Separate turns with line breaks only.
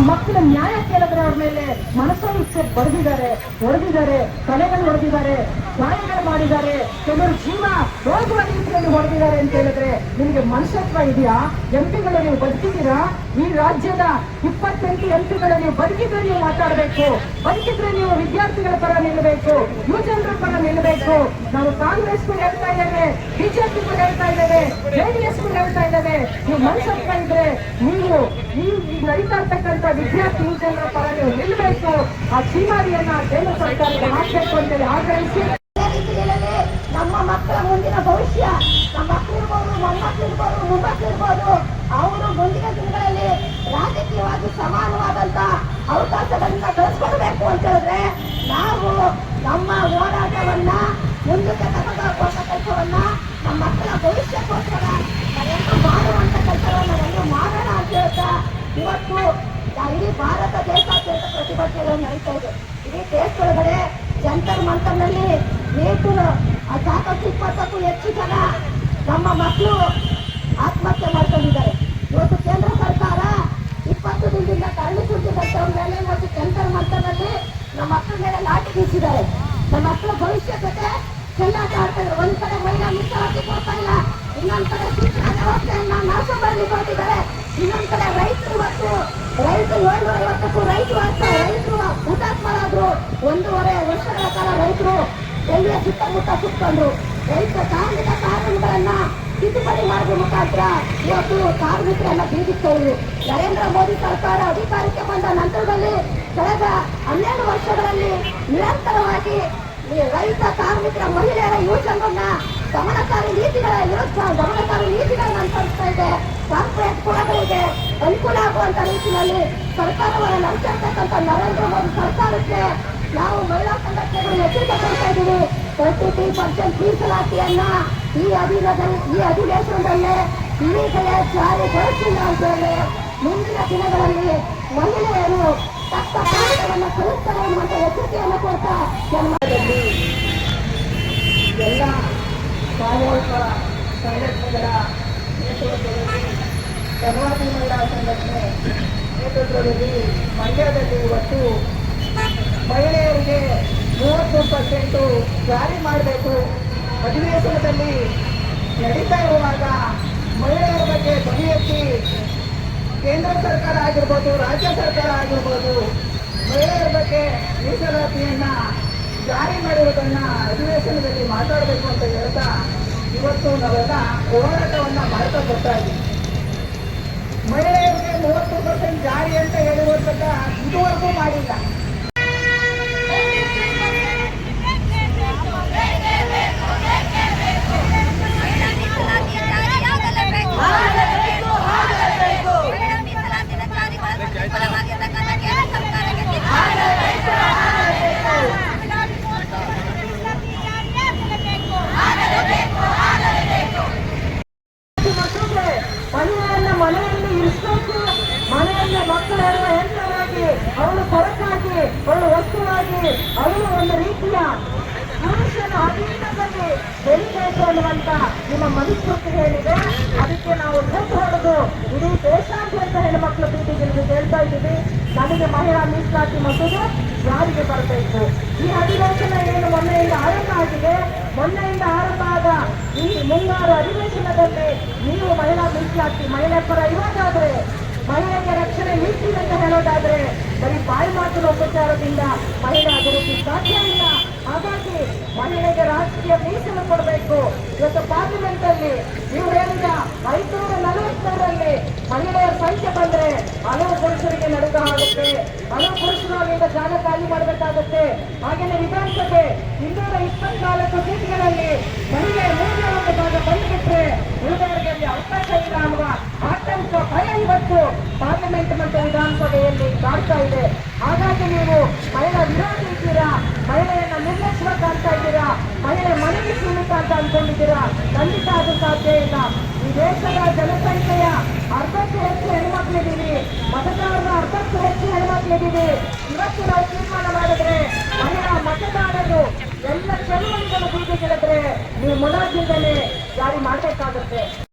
ಮಕ್ಕಳ ನ್ಯಾಯ ಕೇಳಿದ್ರೆ ಅವ್ರ ಮೇಲೆ ಮನಸ್ಸು ಇಚ್ಛೆ ಬರೆದಿದ್ದಾರೆ, ಹೊಡೆದಿದ್ದಾರೆ, ತಲೆಗಳು ಹೊಡೆದಿದ್ದಾರೆ, ಗಾಯಗಳು ಮಾಡಿದ್ದಾರೆ, ಕೆಲವರು ಜೀವ ಹೋಗುವ ರೀತಿಯಲ್ಲಿ ಹೊಡೆದಿದ್ದಾರೆ ಅಂತ ಹೇಳಿದ್ರೆ ನಿಮಗೆ ಮನುಷ್ಯತ್ವ ಇದೆಯಾ? ಎಂಪಿಗಳು ನೀವು ಬದುಕಿದ್ದೀರಾ? ಈ ರಾಜ್ಯದ 28 ಎಂಪಿಗಳು ನೀವು ಬದುಕಿದ್ರೆ ನೀವು ಮಾತಾಡಬೇಕು, ಬದುಕಿದ್ರೆ ನೀವು ವಿದ್ಯಾರ್ಥಿಗಳ ಪರ ನಿಲ್ಲಬೇಕು, ಯುವಜನರ ಪರ ನಿಲ್ಲಬೇಕು. ನಾವು ಕಾಂಗ್ರೆಸ್ ಹೇಳ್ತಾ ಇದ್ದೇವೆ, ಬಿಜೆಪಿ ಹೇಳ್ತಾ ಇದ್ದೇವೆ, ಜೆಡಿಎಸ್ ಹೇಳ್ತಾ ಇದ್ದೇವೆ. ನೀವು ಮನುಷ್ಯತ್ವ ಇದ್ರೆ ನೀವು ಈ ನಡೀತಾ ಇರ್ತಕ್ಕಂಥ ವಿದ್ಯಾರ್ಥಿ ಯುವಜನರ ಪರ ನೀವು ನಿಲ್ಲಬೇಕು. ಆ ಚೀಮಾರಿಯನ್ನ ಕೇಂದ್ರ ಸರ್ಕಾರಕ್ಕೆ ಹಾಕಬೇಕು ಅಂತೇಳಿ ಆಗ್ರಹಿಸಿ
ನಮ್ಮ ಮಕ್ಕಳ ಮುಂದಿನ ಭವಿಷ್ಯ, ನಮ್ಮ ಮಕ್ಕಳಿರ್ಬೋದು, ಮೊಮ್ಮಕ್ಕಳಿರ್ಬೋದು, ಮೊಮ್ಮಕ್ಕಳಿರ್ಬೋದು, ಅವರು ಮುಂದಿನ ದಿನಗಳಲ್ಲಿ ರಾಜಕೀಯವಾಗಿ ಸಮಾನವಾದಂತ ಅವಕಾಶಗಳನ್ನ ಕಳಿಸ್ಕೊಡ್ಬೇಕು ಅಂತ ಹೇಳಿದ್ರೆ ನಾವು ನಮ್ಮ ಹೋರಾಟವನ್ನ ಮುಂದಕ್ಕೆ ತಗೊಂಡೋಗುವಂತ ಕೆಲಸವನ್ನ ನಮ್ಮ ಮಕ್ಕಳ ಭವಿಷ್ಯಕ್ಕೋಸ್ಕರ ನಾವೆಲ್ಲರೂ ಮಾಡುವಂತ ಕೆಲಸವನ್ನ ನಾವೆಲ್ಲರೂ ಮಾಡೋಣ ಅಂತ ಹೇಳ್ತಾ ಇವತ್ತು ಇಡೀ ಭಾರತ ದೇಶಾದ್ಯಂತ ಪ್ರತಿಭಟನೆಗಳು ನಡೀತಾ ಇದೆ. ಇಡೀ ದೇಶದೊಳಗಡೆ ಜಂತರ್ ಮಂತರ್ನಲ್ಲಿ ಸಾಕಷ್ಟು 20ಕ್ಕೂ ಹೆಚ್ಚು ಜನ ನಮ್ಮ ಮಕ್ಕಳು ಆತ್ಮಹತ್ಯೆ ಮಾಡ್ಕೊಂಡಿದ್ದಾರೆ. ಇವತ್ತು ಕೇಂದ್ರ ಸರ್ಕಾರ 20 ದಿನದಿಂದ ಕರಳು ಸುರಿದಂತವ್ರ ಮೇಲೆ ಇವತ್ತು ಜಂತರ್ ಮಂತರ್ನಲ್ಲಿ ನಮ್ಮ ಮಕ್ಕಳ ಮೇಲೆ ಲಾಠಿ ಬೀಸಿದ್ದಾರೆ. ನಮ್ಮ ಮಕ್ಕಳ ಭವಿಷ್ಯ ಜೊತೆ ಚೆಲ್ಲಾಟ ಆಡ್ತಾ ಇದ್ದಾರೆ. ಒಂದ್ ಕಡೆ ಮಹಿಳಾ ಮೀಸಲಾತಿ ಕೊಡ್ತಾ ಇಲ್ಲ, ಇನ್ನೊಂದ್ ಕಡೆ ಶಿಕ್ಷಣ ವ್ಯವಸ್ಥೆಯನ್ನ ನಾಶ ಮಾಡಿ ಕೊಟ್ಟಿದ್ದಾರೆ. ಇನ್ನೊಂದ್ ಕಡೆ ರೈತರು ರೈತರು 750ಕ್ಕೂ ರೈತರು ಹುತಾತ್ಮರಾದ್ರು. 1.5 ವರ್ಷಗಳ ಕಾಲ ರೈತರು ಎಲ್ಲಿಯ ಸುತ್ತಮುತ್ತ ಸುತ್ತಕೊಂಡ್ರು. ರೈತ ಕಾರ್ಮಿಕ ಕಾನೂನುಗಳನ್ನ ತಿದ್ದುಪಡಿ ಮಾಡುವ ಮುಖಾಂತರ ಇವತ್ತು ಕಾರ್ಮಿಕರನ್ನ ಬೀದಿಟ್ಟವರು. ನರೇಂದ್ರ ಮೋದಿ ಸರ್ಕಾರ ಅಧಿಕಾರಕ್ಕೆ ಬಂದ ನಂತರದಲ್ಲಿ ಕಳೆದ 12 ವರ್ಷಗಳಲ್ಲಿ ನಿರಂತರವಾಗಿ ರೈತ ಕಾರ್ಮಿಕರ ಮಹಿಳೆಯರ ಯುವಜನರನ್ನ ಗಮನಕಾರಿ ನೀತಿಗಳ ವಿರುದ್ಧ ಗಮನಕಾರಿ ನೀತಿಗಳನ್ನ ಅನುಸರಿಸ್ತಾ ಇದೆ. ಕಾರ್ಪೊರೇಟ್ ಕುಳಗಳಿಗೆ ಅನುಕೂಲ ಆಗುವಂತ ರೀತಿಯಲ್ಲಿ ಸರ್ಕಾರವನ್ನು ನಡೆಸಿರ್ತಕ್ಕಂಥ ನರೇಂದ್ರ ಮೋದಿ ಸರ್ಕಾರಕ್ಕೆ ನಾವು ಮಹಿಳಾ ಸಂಘಟನೆಗಳು ಎಚ್ಚರಿಕೆ ಕೊಡ್ತಾ ಇದ್ದೀವಿ. 33% ಮೀಸಲಾತಿಯನ್ನ ಈ ಅಧಿವೇಶನದಲ್ಲೇ ಈಗಲೇ ಜಾರಿಗೊಳಿಸಿಲ್ಲ ಅಂತ ಹೇಳಿ ಮುಂದಿನ ದಿನಗಳಲ್ಲಿ ಮಹಿಳೆಯರು ತಕ್ಕ ಪಾಠವನ್ನು ಕಲಿಸ್ತಾರೆ ಎನ್ನುವಂತ ಎಚ್ಚರಿಕೆಯನ್ನು ಕೊಡ್ತಾ
ಎಲ್ಲ ಸಾಮೂಹಿಕ ಸಂಘಟನೆಗಳ ನೇತೃತ್ವದಲ್ಲಿ ಕರ್ನಾಟಕ ಮಹಿಳಾ ಸಂಘಟನೆ ನೇತೃತ್ವದಲ್ಲಿ ಮಂಡ್ಯದಲ್ಲಿ ಇವತ್ತು ಮಹಿಳೆಯರಿಗೆ 30% ಜಾರಿ ಮಾಡಬೇಕು. ಅಧಿವೇಶನದಲ್ಲಿ ನಡೀತಾ ಇರುವಾಗ ಮಹಿಳೆಯರ ಬಗ್ಗೆ ಧ್ವನಿ ಎತ್ತಿ ಕೇಂದ್ರ ಸರ್ಕಾರ ಆಗಿರ್ಬೋದು, ರಾಜ್ಯ ಸರ್ಕಾರ ಆಗಿರ್ಬೋದು, ಮಹಿಳೆಯರ ಬಗ್ಗೆ ಮೀಸಲಾತಿಯನ್ನ ಜಾರಿ ಮಾಡಿರುವುದನ್ನ ಅಧಿವೇಶನದಲ್ಲಿ ಮಾತಾಡಬೇಕು ಅಂತ ಹೇಳ್ತಾ ಇವತ್ತು ನಾವೆಲ್ಲ ಹೋರಾಟವನ್ನ ಮಾಡ್ತಾ ಬರ್ತಾ ಇದ್ದೀವಿ. ಮಹಿಳೆಯರಿಗೆ 30% ಜಾರಿ ಅಂತ ಹೇಳಿರುವಂತಕ್ಕ ಇದುವರೆಗೂ ಮಾಡಿಲ್ಲ. ಮನೆಯಲ್ಲಿ ಇರಿಸಬೇಕು, ಮನೆಯಲ್ಲಿ ಮಕ್ಕಳೆಲ್ಲ ಹೆಣ್ಣಾಗಿ ಅವಳು ಹೊರಕಾಗಿ ಅವಳು ವಸ್ತುವಾಗಿ ಅವಳು ಒಂದು ರೀತಿಯ ಪುರುಷನ ಅಧೀನದಲ್ಲಿ ಬೆಳಿಬೇಕು ಅನ್ನುವಂತ ನಿಮ್ಮ ಮನಸ್ಸು ಹೇಳಿದೆ. ಅದಕ್ಕೆ ನಾವು ಸೋತು ಹೊಡೆದು ಇಡೀ ದೇಶಾದ್ಯಂತ ಹೆಣ್ಣುಮಕ್ಕಳು ಬೀದಿಗಿಳಿದು ಹೇಳ್ತಾ ಇದ್ದೀವಿ, ನಮಗೆ ಮಹಿಳಾ ಮೀಸಲಾತಿ ಮಸೂದೆ ಜಾರಿಗೆ ಬರಬೇಕು. ಈ ಅಧಿವೇಶನ ಏನು ಮೊನ್ನೆಯಿಂದ ಆರಂಭ ಆಗಿದೆ, ಮೊನ್ನೆಯಿಂದ ಆರಂಭ ಆದ ಈ ಮುಂಗಾರು ಅಧಿವೇಶನದಲ್ಲಿ ನೀವು ಮಹಿಳಾ ಮೀಸಲಾತಿ ಮಹಿಳೆ ಪರ ಇರೋದಾದ್ರೆ, ಮಹಿಳೆಗೆ ರಕ್ಷಣೆ ನೀತಿ ಅಂತ ಹೇಳೋದಾದ್ರೆ ಬರೀ ಬಾಯಿ ಮಾತಿನ ಉಪಚಾರದಿಂದ ಮಹಿಳೆ ಅಭಿವೃದ್ಧಿ ಸಾಧ್ಯ ಇಲ್ಲ. ಹಾಗಾಗಿ ಮಹಿಳೆಗೆ ರಾಜಕೀಯ ಮೀಸಲು ಕೊಡಬೇಕು. ಇವತ್ತು ಪಾರ್ಲಿಮೆಂಟ್ ಅಲ್ಲಿ ನೀವು ಹೇಳಿದ 543ರಲ್ಲಿ ಮಹಿಳೆಯರ ಸಂಖ್ಯೆ ಬಂದ್ರೆ ಹಲವು ಪುರುಷರಿಗೆ ನಡುಕ ಆಗುತ್ತೆ, ಹಲವು ಪುರುಷರು ಅಲ್ಲಿಂದ ಜಾಗ ಖಾಲಿ ಮಾಡಬೇಕಾಗುತ್ತೆ. ಹಾಗೆಯೇ ವಿಧಾನಸಭೆ 224 ಸೀಟ್ಗಳಲ್ಲಿ ಮಹಿಳೆ 3 ಭಾಗ ಬಂದುಬಿಟ್ರೆ ಉಳಿದವರಿಗೆ ಅಲ್ಲಿ ಅವಕಾಶ ಇಲ್ಲ ಅನ್ನುವ ಆತಂಕ ಭಯ ಇವತ್ತು ಪಾರ್ಲಿಮೆಂಟ್ ಮತ್ತು ವಿಧಾನಸಭೆಯಲ್ಲಿ ಕಾಡ್ತಾ ಇದೆ. ಹಾಗಾಗಿ ನೀವು ಮಹಿಳಾ ವಿರೋಧಿ ಇದ್ದೀರಾ, ಮಹಿಳೆಯನ್ನ ನಿರ್ಲಕ್ಷ್ಯ ಕಾಣ್ತಾ ಇದ್ದೀರಾ, ಮಹಿಳೆ ಮನೆಗೆ ಸೀಮಿತ ಅಂತ ಅನ್ಕೊಂಡಿದ್ದೀರಾ. ಖಂಡಿತ ಅದು ಸಾಧ್ಯ ಇಲ್ಲ. ಈ ದೇಶದ ಜನಸಂಖ್ಯೆಯ ಅರ್ಧಕ್ಕೂ ಹೆಚ್ಚು ಹೆಣ್ಮಕ್ಳಿದ್ದೀವಿ, ಮತದಾರರ ಅರ್ಧಕ್ಕೂ ಹೆಚ್ಚು ಹೆಣ್ಮಕ್ಳಿದ್ದೀವಿ. ಇವತ್ತು ನಾವು ತೀರ್ಮಾನ ಮಾಡಿದ್ರೆ ಮಹಿಳಾ ಮತದಾರರು ಎಲ್ಲ ಚಳುವಳಿಗಳು ಬೀದಿಗಿಳಿದ್ರೆ ನೀವು ಮುಲಾಜಿಂದಲೇ ಜಾರಿ ಮಾಡಬೇಕಾಗುತ್ತೆ.